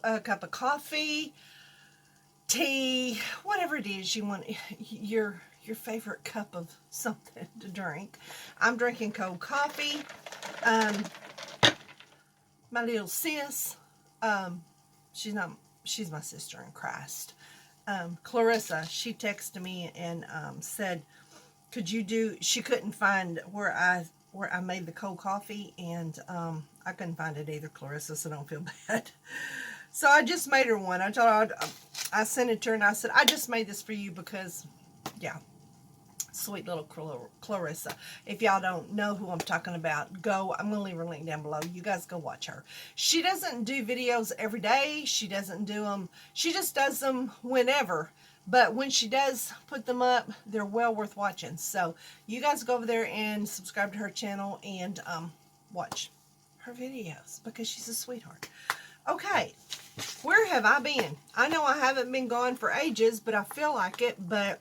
a cup of coffee, tea, whatever it is you want, your favorite cup of something to drink. I'm drinking cold coffee. My little sis, she's my sister in Christ. Clarissa, she texted me and said, could you do, she couldn't find where I made the cold coffee, and I couldn't find it either, Clarissa, so don't feel bad. So I just made her one. I told her, I sent it to her and I said, I just made this for you because, yeah, sweet little Clarissa. If y'all don't know who I'm talking about, I'm going to leave her link down below. You guys go watch her. She doesn't do videos every day. She doesn't do them. She just does them whenever. But when she does put them up, they're well worth watching. So you guys go over there and subscribe to her channel and watch her videos because she's a sweetheart. Okay, where have I been? I know I haven't been gone for ages, but I feel like it. But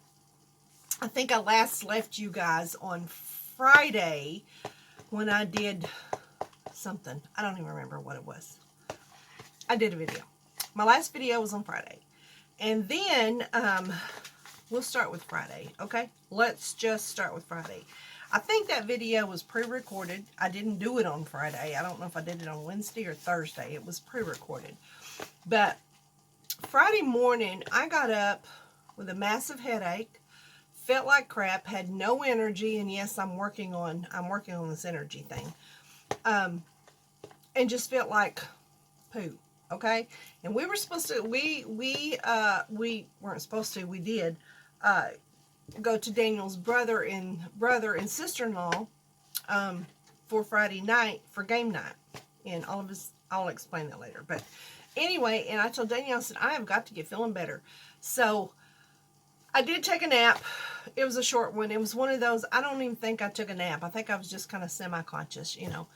I think I last left you guys on Friday when I did something. I don't even remember what it was. I did a video. My last video was on Friday. And then we'll start with Friday, okay? Let's just start with Friday. I think that video was pre-recorded. I didn't do it on Friday. I don't know if I did it on Wednesday or Thursday. It was pre-recorded. But Friday morning, I got up with a massive headache, felt like crap, had no energy, and yes, I'm working on this energy thing. And just felt like poo. Okay, and we were supposed to, we weren't supposed to, we did go to Daniel's brother and sister-in-law for Friday night, for game night, and I'll explain that later. But anyway, and I told Daniel, I said, I have got to get feeling better. So I did take a nap. It was a short one. It was one of those, I don't even think I took a nap. I think I was just kind of semi-conscious, you know.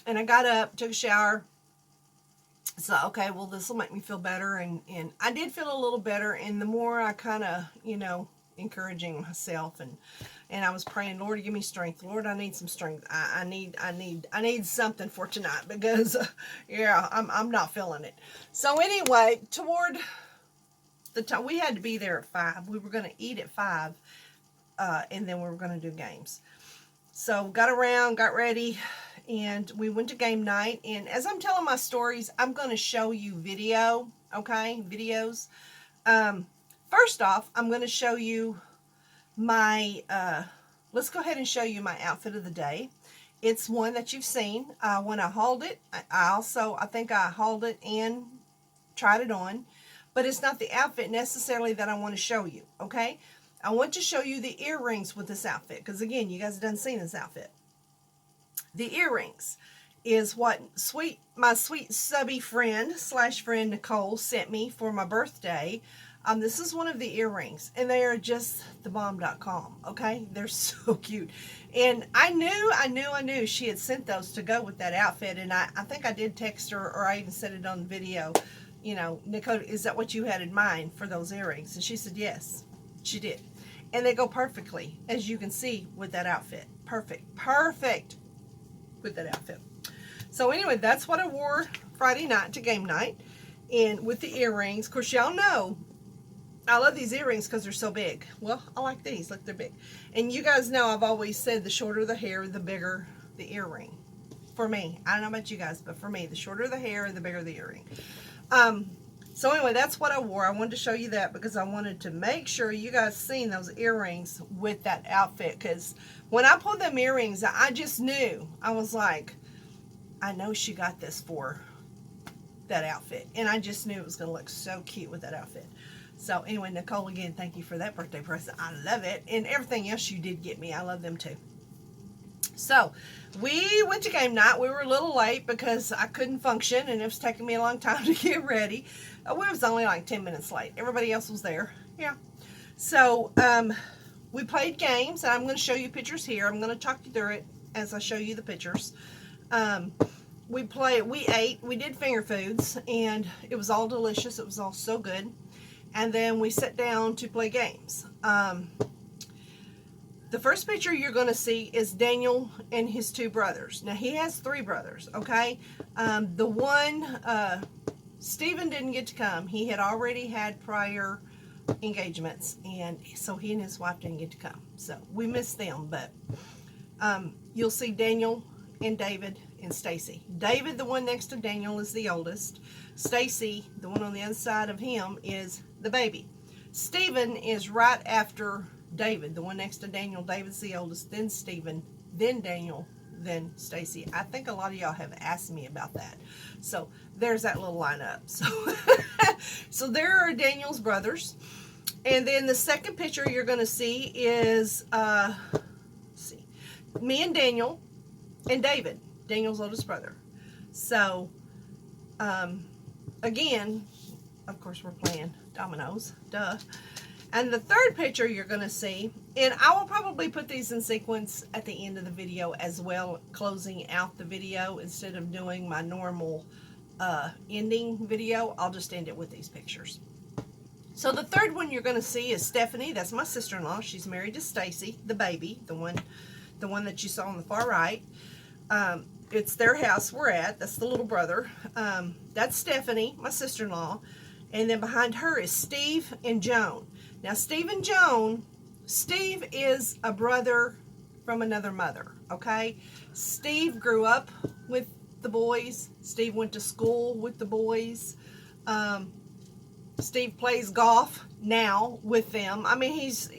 And I got up, took a shower. So, okay, well, this will make me feel better. And I did feel a little better. And the more I kind of, you know, encouraging myself and I was praying, Lord, give me strength. Lord, I need some strength. I need something for tonight because, yeah, I'm not feeling it. So anyway, toward the time, we had to be there at 5. We were going to eat at 5, and then we were going to do games. So got around, got ready, and we went to game night. And as I'm telling my stories, I'm going to show you video, okay, videos. First off, I'm going to show you my, let's go ahead and show you my outfit of the day. It's one that you've seen. When I hauled it, I think I hauled it and tried it on. But it's not the outfit necessarily that I want to show you, okay? I want to show you the earrings with this outfit. Because, again, you guys haven't seen this outfit. The earrings is what my sweet subby friend / friend Nicole sent me for my birthday. This is one of the earrings, and they are just thebomb.com, okay? They're so cute. And I knew she had sent those to go with that outfit, and I think I did text her, or I even said it on the video, you know, Nicole, is that what you had in mind for those earrings? And she said, yes, she did. And they go perfectly, as you can see, with that outfit. Perfect with that outfit. So anyway, that's what I wore Friday night to game night, and with the earrings. Of course, y'all know I love these earrings because they're so big. Well, I like these. Look, they're big. And you guys know I've always said the shorter the hair, the bigger the earring. For me. I don't know about you guys, but for me, the shorter the hair, the bigger the earring. So anyway, that's what I wore. I wanted to show you that because I wanted to make sure you guys seen those earrings with that outfit. Because when I pulled them earrings, I just knew. I was like, I know she got this for that outfit. And I just knew it was going to look so cute with that outfit. So anyway, Nicole, again, thank you for that birthday present. I love it. And everything else you did get me, I love them too. So we went to game night. We were a little late because I couldn't function and it was taking me a long time to get ready. We was only like 10 minutes late. Everybody else was there. Yeah. So we played games, and I'm going to show you pictures here. I'm going to talk you through it as I show you the pictures. We ate, we did finger foods, and it was all delicious. It was all so good. And then we sat down to play games. The first picture you're going to see is Daniel and his 2 brothers. Now, he has 3 brothers, okay? The one, Stephen didn't get to come. He had already had prior engagements, and so he and his wife didn't get to come. So we missed them, but you'll see Daniel and David and Stacy. David, the one next to Daniel, is the oldest. Stacy, the one on the other side of him, is the baby. Stephen is right after David, the one next to Daniel. David's the oldest, then Stephen, then Daniel, then Stacy. I think a lot of y'all have asked me about that. So there's that little lineup. So, so there are Daniel's brothers. And then the second picture you're going to see is, let's see, me and Daniel and David, Daniel's oldest brother. So, again, of course, we're playing dominoes, duh. And the third picture you're going to see, and I will probably put these in sequence at the end of the video as well, closing out the video. Instead of doing my normal ending video, I'll just end it with these pictures. So the third one you're going to see is Stephanie. That's my sister-in-law. She's married to Stacy, the baby, the one that you saw on the far right. It's their house we're at. That's the little brother. That's Stephanie, my sister-in-law. And then behind her is Steve and Joan. Now, Steve and Joan, Steve is a brother from another mother, okay? Steve grew up with the boys. Steve went to school with the boys. Steve plays golf now with them. I mean, he's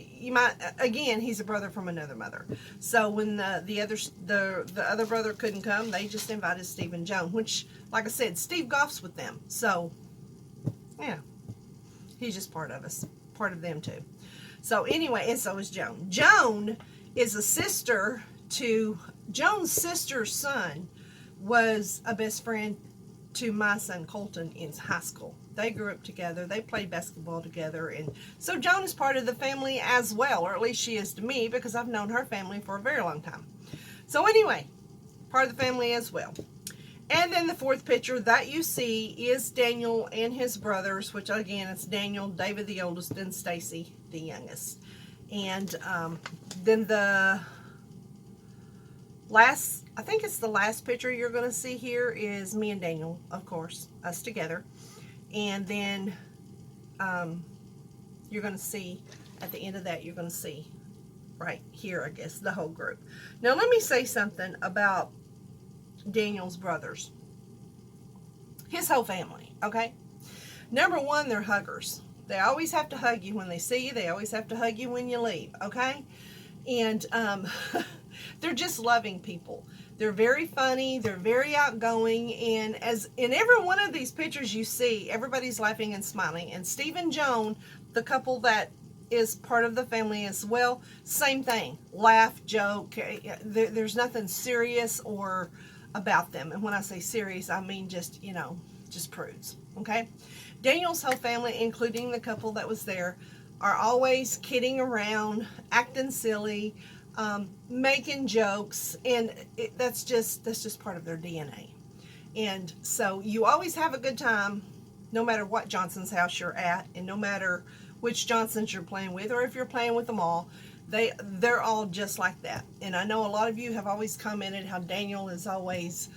a brother from another mother. So when the other brother couldn't come, they just invited Steve and Joan, which, like I said, Steve golfs with them. So, yeah, he's just part of us. Part of them too. So anyway, and so is Joan. Joan is a sister to, Joan's sister's son was a best friend to my son Colton in high school. They grew up together. They played basketball together. And so Joan is part of the family as well, or at least she is to me, because I've known her family for a very long time. So anyway, part of the family as well. And then the fourth picture that you see is Daniel and his brothers, which again, it's Daniel, David the oldest, and Stacy the youngest. And then the last, I think it's the last picture you're going to see here is me and Daniel, of course, us together. And then you're going to see, at the end of that, you're going to see right here, I guess, the whole group. Now, let me say something about Daniel's brothers. His whole family, okay? Number one, they're huggers. They always have to hug you when they see you. They always have to hug you when you leave, okay? And they're just loving people. They're very funny. They're very outgoing. And as in every one of these pictures you see, everybody's laughing and smiling. And Steve and Joan, the couple that is part of the family as well, same thing. Laugh, joke. There's nothing serious or about them. And when I say serious, I mean just, you know, just prudes, okay? Daniel's whole family, including the couple that was there, are always kidding around, acting silly, making jokes, and that's just part of their DNA. And so you always have a good time, no matter what Johnson's house you're at, and no matter which Johnsons you're playing with, or if you're playing with them all. They're all just like that. And I know a lot of you have always commented how Daniel is always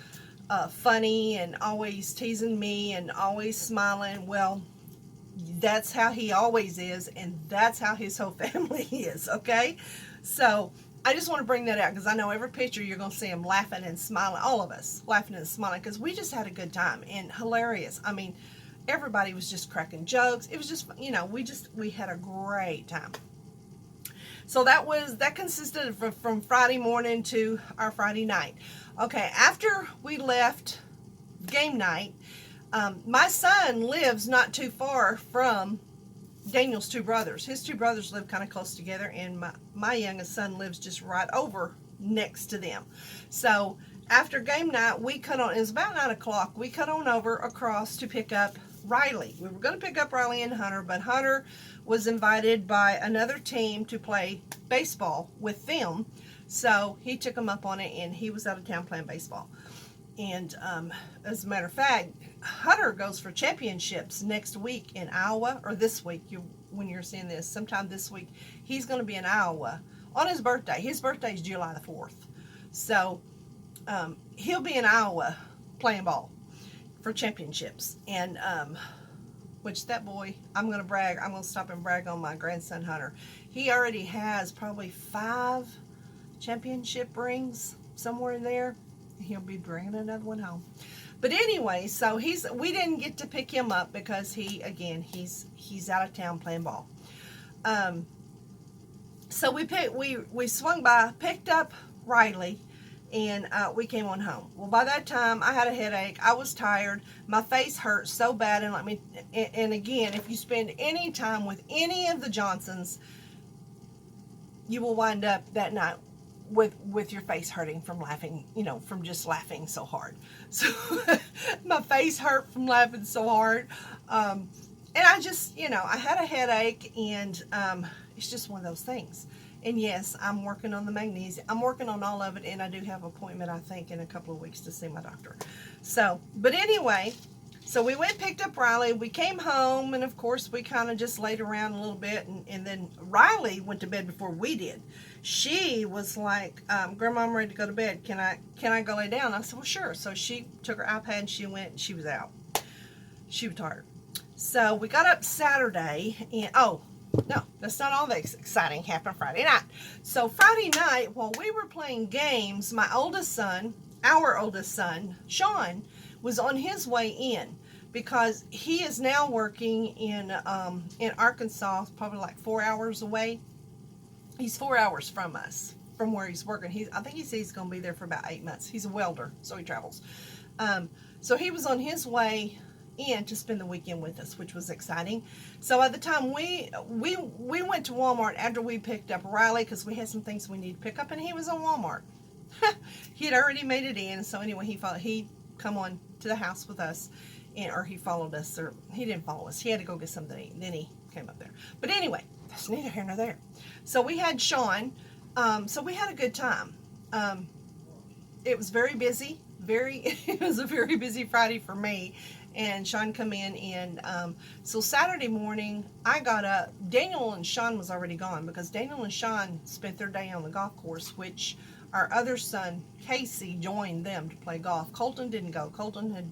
funny and always teasing me and always smiling. Well, that's how he always is, and that's how his whole family is, okay? So I just want to bring that out because I know every picture you're going to see him laughing and smiling, all of us laughing and smiling, because we just had a good time and hilarious. I mean, everybody was just cracking jokes. It was just, you know, we had a great time. So that consisted of from Friday morning to our Friday night. Okay, after we left game night, my son lives not too far from Daniel's two brothers. His two brothers live kind of close together, and my youngest son lives just right over next to them. So after game night, we cut on, it was about 9 o'clock, we cut on over across to pick up Riley. We were going to pick up Riley and Hunter, but Hunter was invited by another team to play baseball with them. So he took them up on it, and he was out of town playing baseball. And as a matter of fact, Hunter goes for championships next week in Iowa, or this week, when you're seeing this, sometime this week. He's going to be in Iowa on his birthday. His birthday is July the 4th. So he'll be in Iowa playing ball for championships. And which that boy, I'm going to brag. I'm going to stop and brag on my grandson Hunter. He already has probably 5 championship rings somewhere in there. He'll be bringing another one home. But anyway, so we didn't get to pick him up because he's out of town playing ball. So we swung by, picked up Riley, and we came on home. Well, by that time, I had a headache. I was tired. My face hurt so bad. And again, if you spend any time with any of the Johnsons, you will wind up that night with your face hurting from laughing, from just laughing so hard. So my face hurt from laughing so hard. And I just, I had a headache, and it's just one of those things. And yes, I'm working on the magnesium. I'm working on all of it, and I do have an appointment, I think, in a couple of weeks to see my doctor. So, but anyway, so we went and picked up Riley. We came home, and of course, we kind of just laid around a little bit, and then Riley went to bed before we did. She was like, Grandma, I'm ready to go to bed. Can I go lay down? I said, well, sure. So she took her iPad, and she went, and she was out. She was tired. So we got up Saturday, and no, that's not all that exciting happened Friday night. So Friday night, while we were playing games, our oldest son, Sean, was on his way in because he is now working in Arkansas, probably like 4 hours away. He's 4 hours from us, from where he's working. I think he says he's going to be there for about 8 months. He's a welder, so he travels. So he was on his way in to spend the weekend with us, which was exciting. So at the time we went to Walmart after we picked up Riley, because we had some things we needed to pick up, and he was on Walmart. He had already made it in. So anyway, he come on to the house with us, or he followed us, or he didn't follow us. He had to go get something to eat, and then he came up there. But anyway, that's neither here nor there. So we had Sean. So we had a good time. It was very busy. It was a very busy Friday for me. And Sean come in, and so Saturday morning I got up. Daniel and Sean was already gone because Daniel and Sean spent their day on the golf course, which our other son Casey joined them to play golf. Colton didn't go. Colton had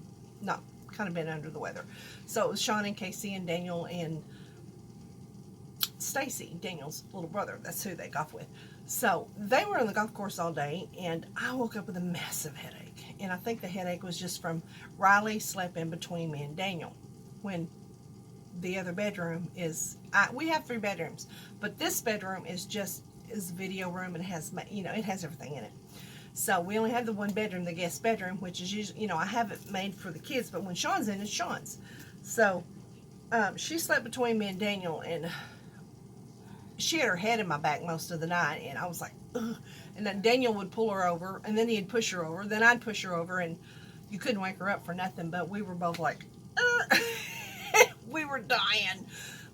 kind of been under the weather. So it was Sean and Casey and Daniel and Stacy, Daniel's little brother. That's who they golf with. So they were on the golf course all day, and I woke up with a massive headache. And I think the headache was just from Riley slept in between me and Daniel, when the other bedroom is, we have 3 bedrooms, but this bedroom is a video room, and it has, it has everything in it. So we only have the one bedroom, the guest bedroom, which is usually, I have it made for the kids, but when Sean's in, it's Sean's. So she slept between me and Daniel, and she had her head in my back most of the night, and I was like, ugh. And then Daniel would pull her over, and then he'd push her over, then I'd push her over, and you couldn't wake her up for nothing, but we were both like, we were dying.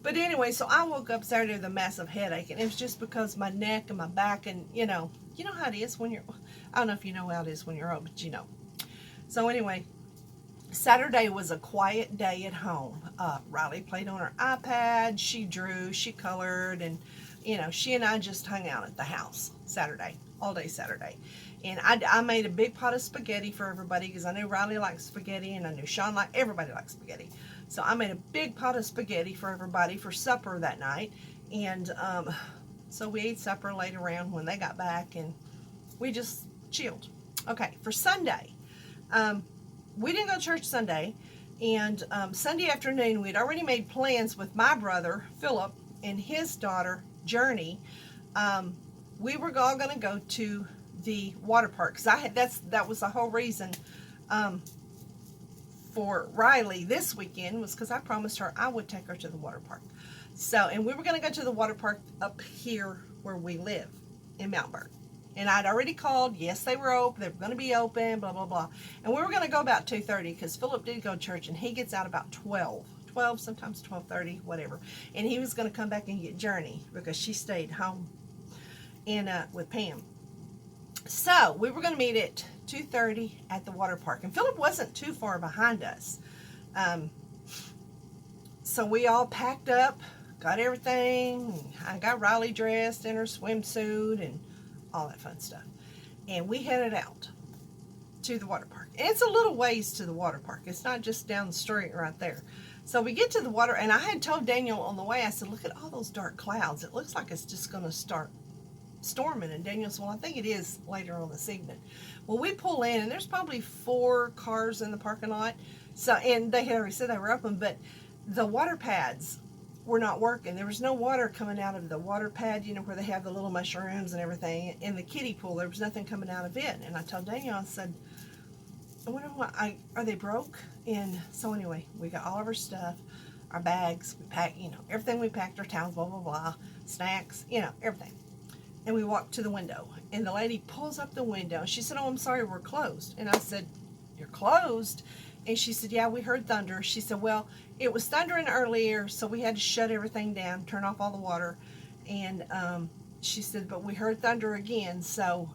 But anyway, so I woke up Saturday with a massive headache, and it was just because my neck and my back, and you know how it is when you're, I don't know if you know how it is when you're old, but you know. So anyway, Saturday was a quiet day at home. Riley played on her iPad, she drew, she colored, and she and I just hung out at the house Saturday, all day Saturday. And I made a big pot of spaghetti for everybody because I knew Riley liked spaghetti, and I knew Sean everybody liked spaghetti. So I made a big pot of spaghetti for everybody for supper that night. And so we ate supper, laid around when they got back, and we just chilled. Okay, for Sunday, we didn't go to church Sunday. And Sunday afternoon, we'd already made plans with my brother, Philip, and his daughter, Journey. We were all going to go to the water park, because that was the whole reason for Riley this weekend, was because I promised her I would take her to the water park. So, and we were going to go to the water park up here where we live in Mountsburg. And I'd already called. Yes, they were open. They were going to be open, blah, blah, blah. And we were going to go about 2:30 because Philip did go to church, and he gets out about 12, sometimes 12:30, whatever. And he was going to come back and get Journey because she stayed home and with Pam. So we were going to meet at 2:30 at the water park. And Philip wasn't too far behind us. So we all packed up, got everything. I got Riley dressed in her swimsuit and all that fun stuff. And we headed out. to the water park. And it's a little ways to the water park. It's not just down the street right there. So we get to the water, and I had told Daniel on the way, I said, look at all those dark clouds. It looks like it's just going to start storming. And Daniel said, well, I think it is later on this evening. Well, we pull in, and there's probably 4 cars in the parking lot. So, and they had already said they were open, but the water pads were not working. There was no water coming out of the water pad, you know, where they have the little mushrooms and everything. In the kiddie pool, there was nothing coming out of it. And I told Daniel, I said, I wonder what, are they broke? And so anyway, we got all of our stuff, our bags, we packed, you know, everything we packed, our towels, blah, blah, blah, snacks, you know, everything. And we walked to the window, and the lady pulls up the window. She said, oh, I'm sorry, we're closed. And I said, you're closed? And she said, yeah, we heard thunder. She said, well, it was thundering earlier, so we had to shut everything down, turn off all the water. And she said, but we heard thunder again, so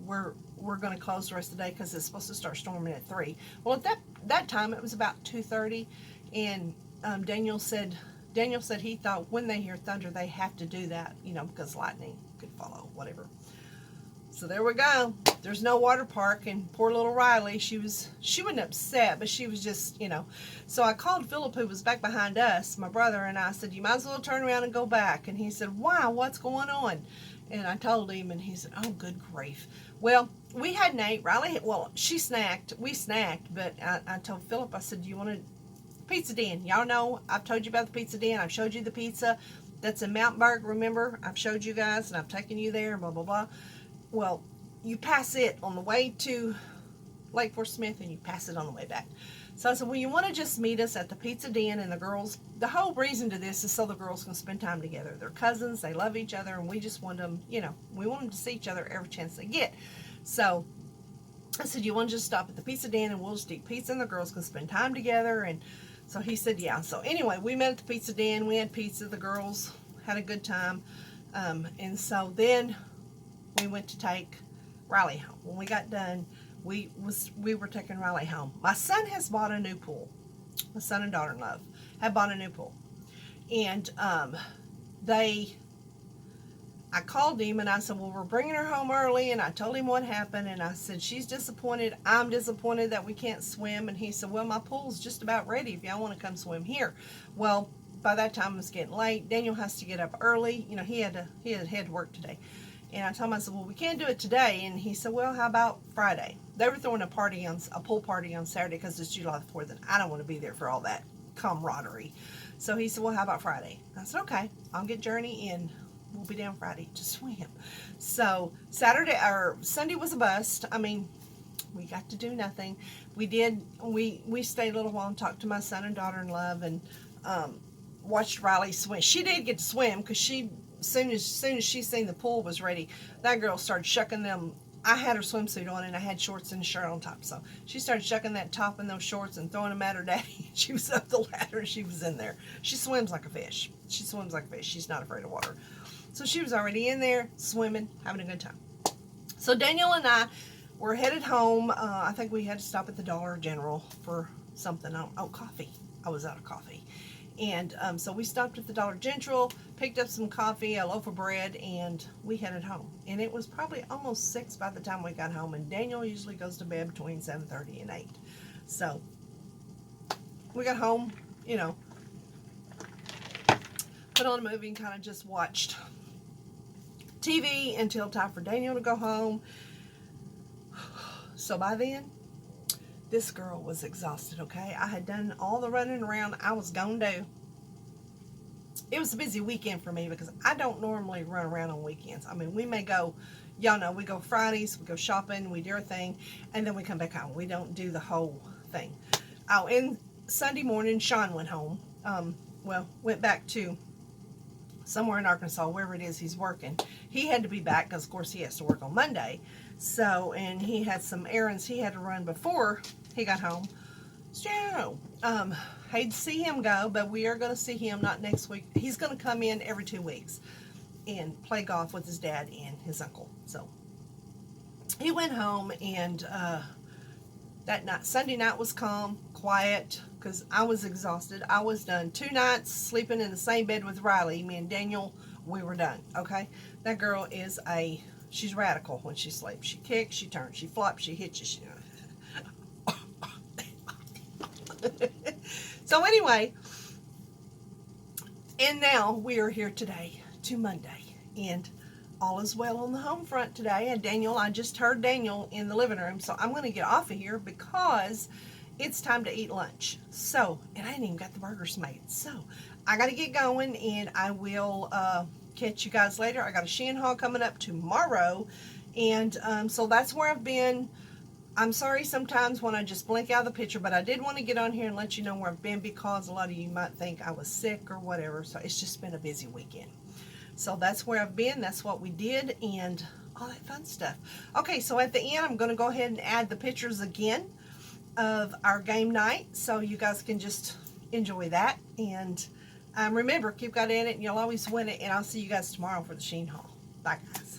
we're going to close the rest of the day because it's supposed to start storming at 3. Well, at that time, it was about 2:30, and Daniel said he thought when they hear thunder, they have to do that, you know, because lightning could follow, whatever. So there we go. There's no water park, and poor little Riley, she wasn't upset, but she was just, you know. So I called Philip, who was back behind us, my brother, and I said, you might as well turn around and go back. And he said, why? What's going on? And I told him, and he said, oh, good grief. Well, we hadn't ate. Riley, well, she snacked. We snacked, but I told Philip, I said, do you want a pizza den? Y'all know I've told you about the pizza den. I've showed you the pizza that's in Mountainburg, remember? I've showed you guys, and I've taken you there, blah, blah, blah. Well, you pass it on the way to Lake Fort Smith, and you pass it on the way back. So I said, well, you want to just meet us at the pizza den, and the girls, the whole reason to this is so the girls can spend time together. They're cousins, they love each other, and we just want them, you know, we want them to see each other every chance they get. So I said, you want to just stop at the pizza den, and we'll just eat pizza, and the girls can spend time together. And so he said, yeah. So anyway, we met at the pizza den, we had pizza, the girls had a good time. And so then we went to take Riley home. When we got done, we were taking Riley home. My son has bought a new pool. My son and daughter-in-law have bought a new pool. And I called him, and I said, well, we're bringing her home early, and I told him what happened, and I said, she's disappointed. I'm disappointed that we can't swim. And he said, well, my pool's just about ready if y'all want to come swim here. Well, by that time, it was getting late. Daniel has to get up early. You know, he had to work today. And I told him, I said, well, we can't do it today. And he said, well, how about Friday? They were throwing a pool party on Saturday because it's July the 4th, and I don't want to be there for all that camaraderie. So he said, well, how about Friday? I said, okay, I'll get Journey in. We'll be down Friday to swim. So Sunday was a bust. I mean, we got to do nothing. We stayed a little while and talked to my son and daughter-in-law, and watched Riley swim. She did get to swim because as soon as she seen the pool was ready, that girl started shucking them. I had her swimsuit on, and I had shorts and a shirt on top. So she started shucking that top and those shorts and throwing them at her daddy. She was up the ladder, and she was in there. She swims like a fish. She swims like a fish. She's not afraid of water. So she was already in there, swimming, having a good time. So Daniel and I were headed home. I think we had to stop at the Dollar General for something. Oh, coffee. I was out of coffee. And so we stopped at the Dollar General, picked up some coffee, a loaf of bread, and we headed home. And it was probably almost 6 by the time we got home. And Daniel usually goes to bed between 7:30 and 8. So we got home, you know, put on a movie and kind of just watched TV until time for Daniel to go home. So by then, this girl was exhausted, okay? I had done all the running around I was going to do. It was a busy weekend for me because I don't normally run around on weekends. I mean, we may go, y'all know, we go Fridays, we go shopping, we do our thing, and then we come back home. We don't do the whole thing. Oh, and Sunday morning, Sean went home. Went back to somewhere in Arkansas, wherever it is he's working. He had to be back because, of course, he has to work on Monday. So, and he had some errands he had to run before he got home. So, hate to see him go, but we are going to see him not next week. He's going to come in every 2 weeks and play golf with his dad and his uncle. So, he went home, and that night, Sunday night was calm, quiet, because I was exhausted. I was done. 2 nights sleeping in the same bed with Riley. Me and Daniel, we were done, okay? That girl is she's radical when she sleeps. She kicks, she turns, she flops, she hits you. So anyway, and now we are here today to Monday, and all is well on the home front today. And Daniel, I just heard Daniel in the living room, so I'm going to get off of here because it's time to eat lunch. So, and I ain't even got the burgers made. So, I got to get going, and I will catch you guys later. I got a Shein haul coming up tomorrow, and so that's where I've been. I'm sorry sometimes when I just blink out of the picture, but I did want to get on here and let you know where I've been because a lot of you might think I was sick or whatever. So it's just been a busy weekend. So that's where I've been. That's what we did and all that fun stuff. Okay, so at the end, I'm going to go ahead and add the pictures again of our game night so you guys can just enjoy that. And remember, keep God in it and you'll always win it. And I'll see you guys tomorrow for the Shein haul. Bye, guys.